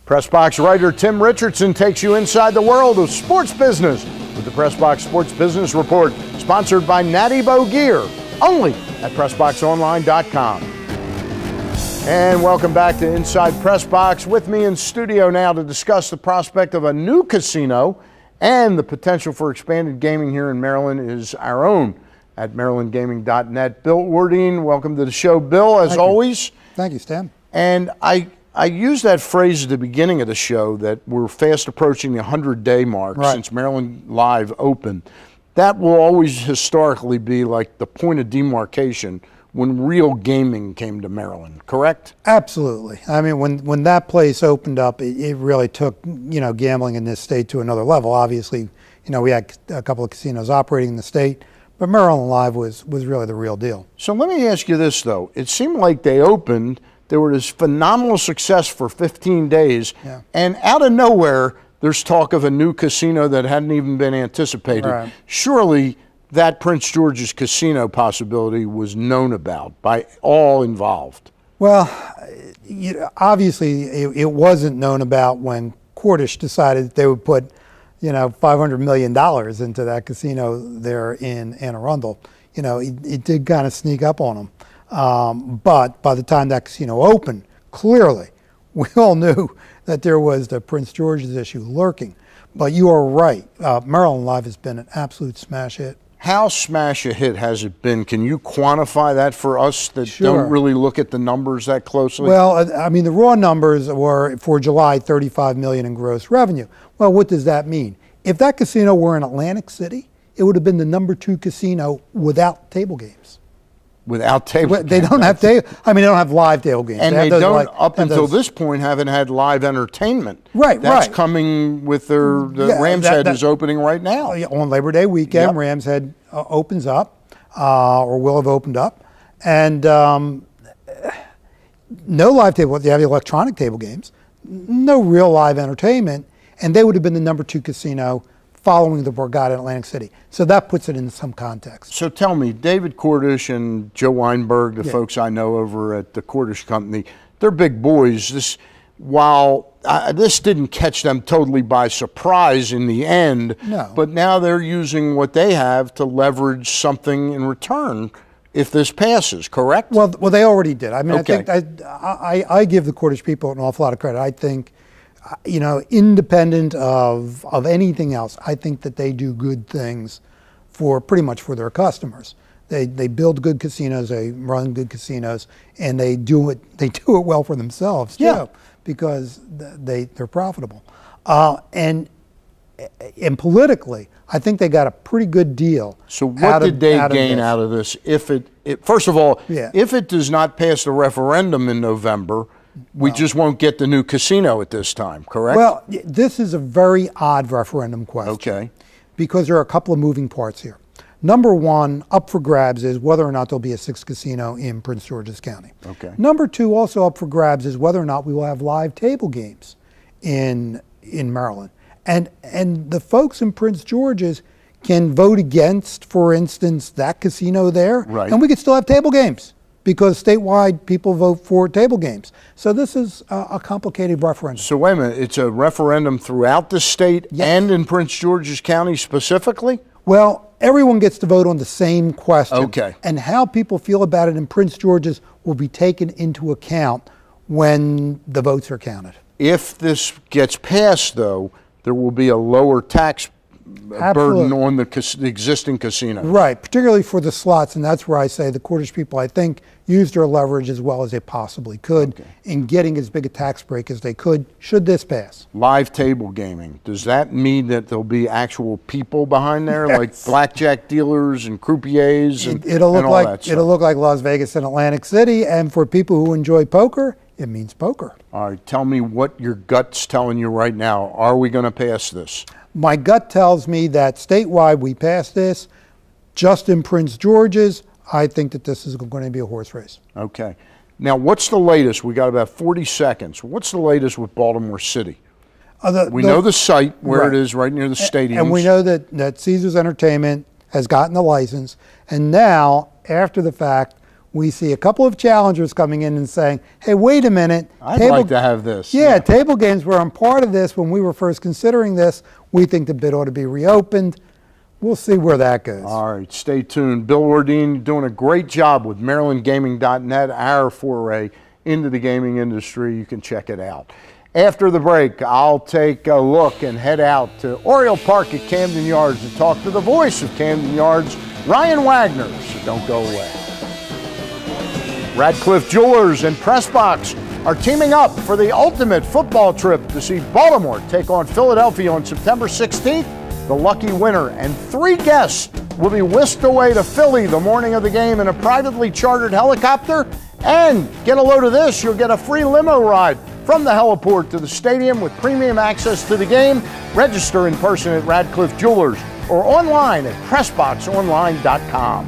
PressBox writer Tim Richardson takes you inside the world of sports business with the PressBox Sports Business Report, sponsored by Natty Boh Gear, only at PressBoxOnline.com. And welcome back to Inside PressBox. With me in studio now to discuss the prospect of a new casino and the potential for expanded gaming here in Maryland is our own at MarylandGaming.net, Bill Ordine. Welcome to the show, Bill, as always. Thank you, Stan. And I used that phrase at the beginning of the show that we're fast approaching the 100-day mark since Maryland Live opened. That will always historically be like the point of demarcation when real gaming came to Maryland, correct? Absolutely. I mean, when that place opened up, it really took, gambling in this state to another level. Obviously, we had a couple of casinos operating in the state, but Maryland Live was really the real deal. So let me ask you this, though. It seemed like they opened, there was phenomenal success for 15 days, and out of nowhere, there's talk of a new casino that hadn't even been anticipated. Right. Surely that Prince George's Casino possibility was known about by all involved. Well, obviously it wasn't known about when Cordish decided that they would put, $500 million into that casino there in Anne Arundel. It did kind of sneak up on them. But by the time that casino opened, clearly, we all knew that there was the Prince George's issue lurking. But you are right. Maryland Live has been an absolute smash hit. How smash a hit has it been? Can you quantify that for us that don't really look at the numbers that closely? Well, I mean, the raw numbers were for July, $35 million in gross revenue. Well, what does that mean? If that casino were in Atlantic City, it would have been the number 2 casino without table games. Without table games? They don't have they don't have live table games. And they don't, up until this point, haven't had live entertainment. That's coming with the Rams Head is opening right now. On Labor Day weekend, Rams Head opens up, or will have opened up. And no live table, they have the electronic table games, no real live entertainment, and they would have been the number 2 casino following the Borgata in Atlantic City. So that puts it in some context. So tell me, David Cordish and Joe Weinberg, the folks I know over at the Cordish Company, they're big boys. While this didn't catch them totally by surprise in the end, but now they're using what they have to leverage something in return if this passes, correct? Well, they already did. I mean, I think I give the Cordish people an awful lot of credit. I think, independent of anything else, I think that they do good things pretty much for their customers. They build good casinos, they run good casinos, and they do it well for themselves too, because they're profitable. And politically, I think they got a pretty good deal. So what did they gain out of this? First of all, if it does not pass the referendum in November, we just won't get the new casino at this time, correct? Well, this is a very odd referendum question. Okay. Because there are a couple of moving parts here. Number one, up for grabs is whether or not there'll be a 6th casino in Prince George's County. Okay. Number two, also up for grabs, is whether or not we will have live table games in Maryland. And the folks in Prince George's can vote against, for instance, that casino there, and we could still have table games, because statewide people vote for table games. So this is a complicated referendum. So wait a minute, it's a referendum throughout the state and in Prince George's County specifically? Well, everyone gets to vote on the same question. Okay. And how people feel about it in Prince George's will be taken into account when the votes are counted. If this gets passed, though, there will be a lower tax burden on the existing casino. Right, particularly for the slots, and that's where I say the Cordish people, I think, used their leverage as well as they possibly could in getting as big a tax break as they could, should this pass. Live table gaming, does that mean that there'll be actual people behind there, like blackjack dealers and croupiers and all that stuff? It'll look like Las Vegas and Atlantic City, and for people who enjoy poker, it means poker. All right, tell me what your gut's telling you right now. Are we going to pass this? My gut tells me that statewide we pass this. Just in Prince George's, I think that this is going to be a horse race. Okay. Now, what's the latest? We got about 40 seconds. What's the latest with Baltimore City? We know the site where it is, right near the stadium. And we know that Caesars Entertainment has gotten the license. And now, after the fact, we see a couple of challengers coming in and saying, hey, wait a minute. I'd like to have this. Yeah, table games were a part of this when we were first considering this. We think the bid ought to be reopened. We'll see where that goes. All right, stay tuned. Bill Ordine doing a great job with MarylandGaming.net, our foray into the gaming industry. You can check it out. After the break, I'll take a look and head out to Oriole Park at Camden Yards to talk to the voice of Camden Yards, Ryan Wagner. So don't go away. Radcliffe Jewelers and PressBox are teaming up for the ultimate football trip to see Baltimore take on Philadelphia on September 16th. The lucky winner and 3 guests will be whisked away to Philly the morning of the game in a privately chartered helicopter. And get a load of this, you'll get a free limo ride from the heliport to the stadium with premium access to the game. Register in person at Radcliffe Jewelers or online at PressBoxOnline.com.